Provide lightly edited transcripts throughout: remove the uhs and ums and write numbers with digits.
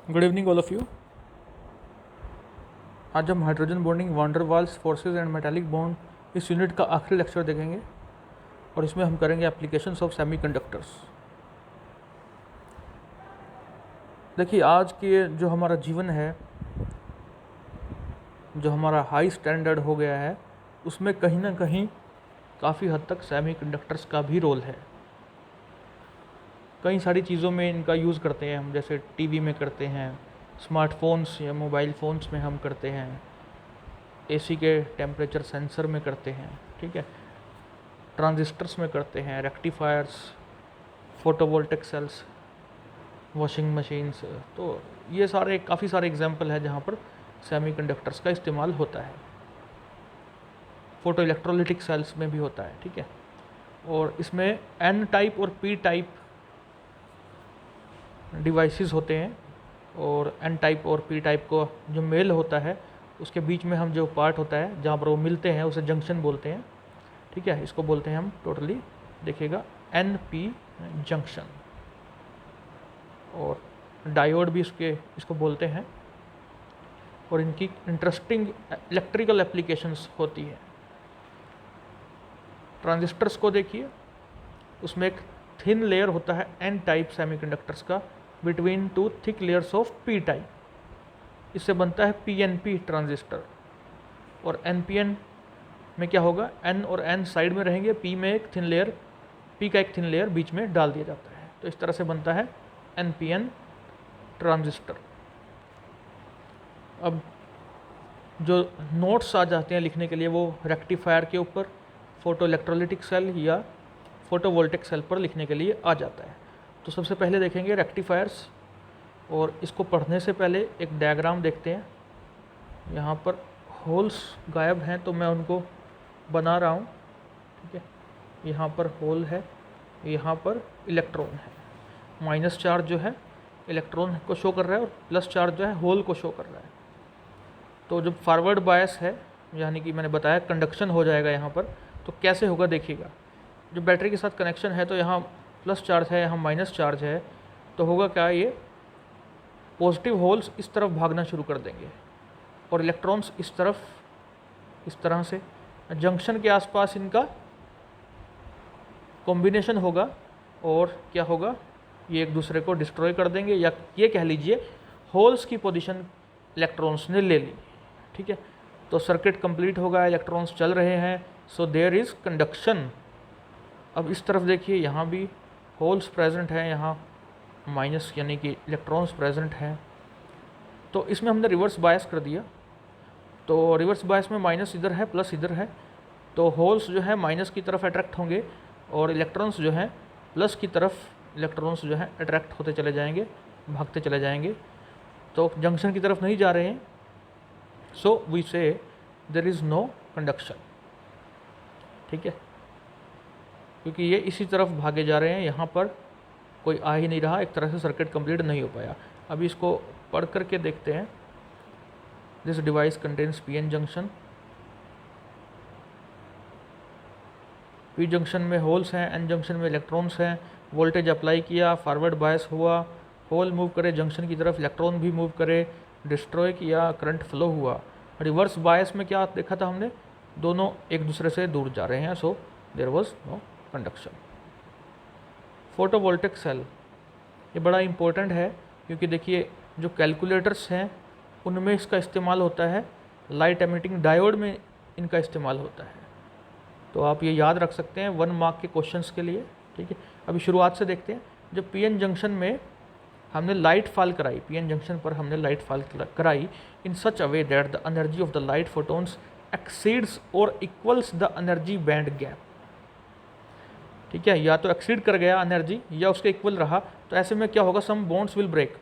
Good evening all of you. आज हम hydrogen bonding, van der Waals forces and metallic bond इस unit का आखिरी लेक्चर देखेंगे और इसमें हम करेंगे एप्लीकेशंस ऑफ सेमीकंडक्टर्स। देखिए, आज के जो हमारा जीवन है, जो हमारा हाई स्टैंडर्ड हो गया है, उसमें कहीं ना कहीं काफ़ी हद तक सेमीकंडक्टर्स का भी रोल है। कई सारी चीज़ों में इनका यूज़ करते हैं हम, जैसे टीवी में करते हैं, स्मार्टफोन्स या मोबाइल फ़ोन्स में हम करते हैं, एसी के टेम्परेचर सेंसर में करते हैं, ठीक है, ट्रांजिस्टर्स में करते हैं, rectifiers, photovoltaic sales, washing machines. तो ये सारे काफ़ी सारे एग्जाम्पल हैं जहाँ पर सेमीकंडक्टर्स का इस्तेमाल होता है। फोटो इलेक्ट्रोलिटिक सेल्स में भी होता है, ठीक है। और इसमें एन टाइप और पी टाइप डिवाइसेस होते हैं, और एन टाइप और पी टाइप को जो मेल होता है उसके बीच में हम जो पार्ट होता है जहाँ पर वो मिलते हैं उसे जंक्शन बोलते हैं, ठीक है। इसको बोलते हैं हम टोटली, देखिएगा, एन पी जंक्शन। और डायोड भी इसको बोलते हैं, और इनकी इंटरेस्टिंग इलेक्ट्रिकल एप्लीकेशंस होती है। ट्रांजिस्टर्स को देखिए, उसमें एक थिन लेयर होता है एन टाइप सेमीकंडक्टर्स का between two thick layers of P type. इससे बनता है पीएनपी ट्रांजिस्टर। और एनपीएन में क्या होगा, एन और एन साइड में रहेंगे, पी में एक थिन लेयर, पी का एक थिन लेयर बीच में डाल दिया जाता है। तो इस तरह से बनता है एनपीएन ट्रांजिस्टर। अब जो नोट्स आ जाते हैं लिखने के लिए, वो रेक्टिफायर के ऊपर, फोटो इलेक्ट्रोलिटिक सेल या फोटोवोल्टिक सेल पर लिखने के लिए आ जाता है। तो सबसे पहले देखेंगे रेक्टिफायर्स, और इसको पढ़ने से पहले एक डायग्राम देखते हैं। यहाँ पर होल्स गायब हैं तो मैं उनको बना रहा हूँ, ठीक है। यहाँ पर होल है, यहाँ पर इलेक्ट्रॉन है। माइनस चार्ज जो है इलेक्ट्रॉन को शो कर रहा है, और प्लस चार्ज जो है होल को शो कर रहा है। तो जब फॉरवर्ड बायस है, यानी कि मैंने बताया कंडक्शन हो जाएगा यहाँ पर, तो कैसे होगा देखिएगा। जो बैटरी के साथ कनेक्शन है, तो यहाँ प्लस चार्ज है, यहाँ माइनस चार्ज है, तो होगा क्या, ये पॉजिटिव होल्स इस तरफ भागना शुरू कर देंगे और इलेक्ट्रॉन्स इस तरफ, इस तरह से जंक्शन के आसपास इनका कॉम्बिनेशन होगा, और क्या होगा, ये एक दूसरे को डिस्ट्रॉय कर देंगे, या ये कह लीजिए होल्स की पोजीशन इलेक्ट्रॉन्स ने ले ली, ठीक है। तो सर्किट कंप्लीट होगा, इलेक्ट्रॉन्स चल रहे हैं, सो देयर इज़ कंडक्शन। अब इस तरफ देखिए, यहाँ भी होल्स प्रेजेंट हैं, यहाँ माइनस यानी कि इलेक्ट्रॉन्स प्रेजेंट हैं। तो इसमें हमने रिवर्स बायस कर दिया। तो रिवर्स बायस में माइनस इधर है, प्लस इधर है, तो होल्स जो है माइनस की तरफ अट्रैक्ट होंगे, और इलेक्ट्रॉन्स जो हैं प्लस की तरफ, इलेक्ट्रॉन्स जो हैं अट्रैक्ट होते चले जाएंगे, भागते चले जाएंगे, तो जंक्शन की तरफ नहीं जा रहे हैं। सो वी से देयर इज़ नो कंडक्शन, ठीक है, क्योंकि ये इसी तरफ भागे जा रहे हैं, यहाँ पर कोई आ ही नहीं रहा, एक तरह से सर्किट कंप्लीट नहीं हो पाया। अभी इसको पढ़ करके देखते हैं। This device contains P N junction. P junction में होल्स हैं, एन जंक्शन में इलेक्ट्रॉन्स हैं। वोल्टेज अप्लाई किया, फॉरवर्ड बायस हुआ, होल मूव करे जंक्शन की तरफ, इलेक्ट्रॉन भी मूव करे, डिस्ट्रॉय किया, करंट फ्लो हुआ। रिवर्स बायस में क्या देखा था हमने, दोनों एक दूसरे से दूर जा रहे हैं, so there was no conduction. Photovoltaic cell, ये बड़ा इम्पोर्टेंट है, क्योंकि देखिए जो कैलकुलेटर्स हैं उनमें इसका इस्तेमाल होता है, लाइट एमिटिंग डायोड में इनका इस्तेमाल होता है। तो आप ये याद रख सकते हैं 1 मार्क के क्वेश्चंस के लिए, ठीक है। अभी शुरुआत से देखते हैं। जब पीएन जंक्शन में हमने लाइट फॉल कराई, पीएन जंक्शन पर हमने लाइट फॉल कराई in such a way that the energy of the light photons exceeds और equals the energy band gap, ठीक है। या तो एक्सीड कर गया एनर्जी, या उसके इक्वल रहा, तो ऐसे में क्या होगा, सम बॉन्ड्स विल ब्रेक,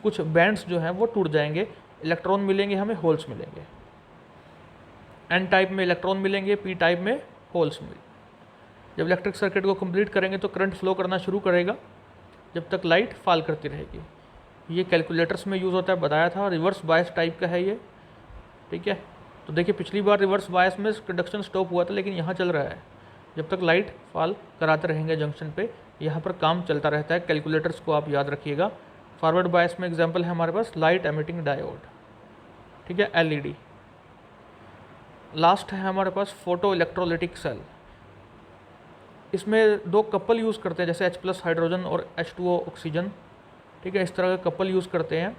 कुछ बैंड्स जो हैं वो टूट जाएंगे, इलेक्ट्रॉन मिलेंगे, हमें होल्स मिलेंगे। एन टाइप में इलेक्ट्रॉन मिलेंगे, पी टाइप में होल्स मिलेंगे। जब इलेक्ट्रिक सर्किट को कंप्लीट करेंगे तो करंट फ्लो करना शुरू करेगा जब तक लाइट फॉल करती रहेगी। ये कैलकुलेटर्स में यूज़ होता है, बताया था। रिवर्स बायस टाइप का है ये, ठीक है। तो देखिए पिछली बार रिवर्स बायस में कंडक्शन स्टॉप हुआ था, लेकिन यहाँ चल रहा है। जब तक लाइट फॉल कराते रहेंगे जंक्शन पे, यहाँ पर काम चलता रहता है। कैलकुलेटर्स को आप याद रखिएगा, फॉरवर्ड बायस में एग्जांपल है हमारे पास लाइट एमिटिंग डायोड, ठीक है, एलईडी। लास्ट है हमारे पास फोटो इलेक्ट्रोलिटिक सेल। इसमें दो कपल यूज़ करते हैं, जैसे H+ हाइड्रोजन और H2O ऑक्सीजन, ठीक है, इस तरह का कपल यूज़ करते हैं।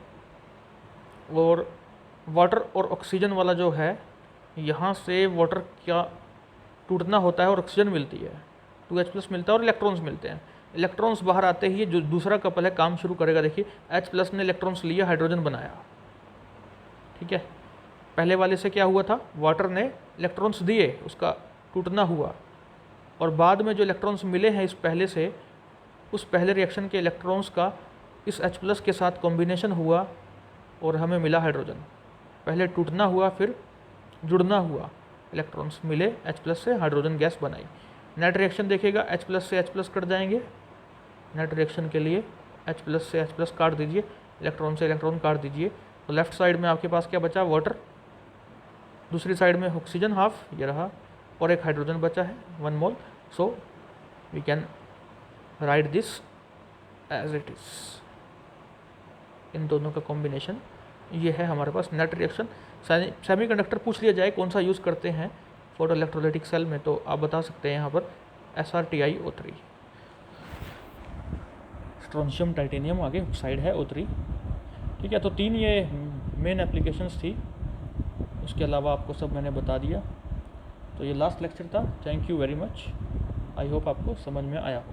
और वाटर और ऑक्सीजन वाला जो है, यहाँ से वाटर क्या टूटना होता है और ऑक्सीजन मिलती है, 2H+ मिलता है और इलेक्ट्रॉन्स मिलते हैं। इलेक्ट्रॉन्स बाहर आते ही जो दूसरा कपल है काम शुरू करेगा। देखिए H+ ने इलेक्ट्रॉन्स लिए, हाइड्रोजन बनाया, ठीक है। पहले वाले से क्या हुआ था, वाटर ने इलेक्ट्रॉन्स दिए, उसका टूटना हुआ, और बाद में जो इलेक्ट्रॉन्स मिले हैं इस पहले से, उस पहले रिएक्शन के इलेक्ट्रॉन्स का इस H+ के साथ कॉम्बिनेशन हुआ और हमें मिला हाइड्रोजन। पहले टूटना हुआ, फिर जुड़ना हुआ, इलेक्ट्रॉन्स मिले, H+ से हाइड्रोजन गैस बनाई। नेट रिएक्शन देखिएगा, H+ से H+ कट जाएंगे। नेट रिएक्शन के लिए H+ से H+ काट दीजिए, इलेक्ट्रॉन से इलेक्ट्रॉन काट दीजिए, तो लेफ्ट साइड में आपके पास क्या बचा, वाटर, दूसरी साइड में ऑक्सीजन हाफ, ये रहा, और एक हाइड्रोजन बचा है 1 mole. So we can write this as it is. इन दोनों का कॉम्बिनेशन ये है हमारे पास नेट रिएक्शन। सेमीकंडक्टर पूछ लिया जाए कौन सा यूज़ करते हैं फोटो इलेक्ट्रोलाइटिक सेल में, तो आप बता सकते हैं यहाँ पर SrTiO3, स्ट्रोंशियम टाइटेनियम, आगे ऑक्साइड है O3, ठीक है। तो 3 ये मेन एप्लीकेशंस थी, उसके अलावा आपको सब मैंने बता दिया। तो ये लास्ट लेक्चर था। Thank you very much, I hope आपको समझ में आया हो।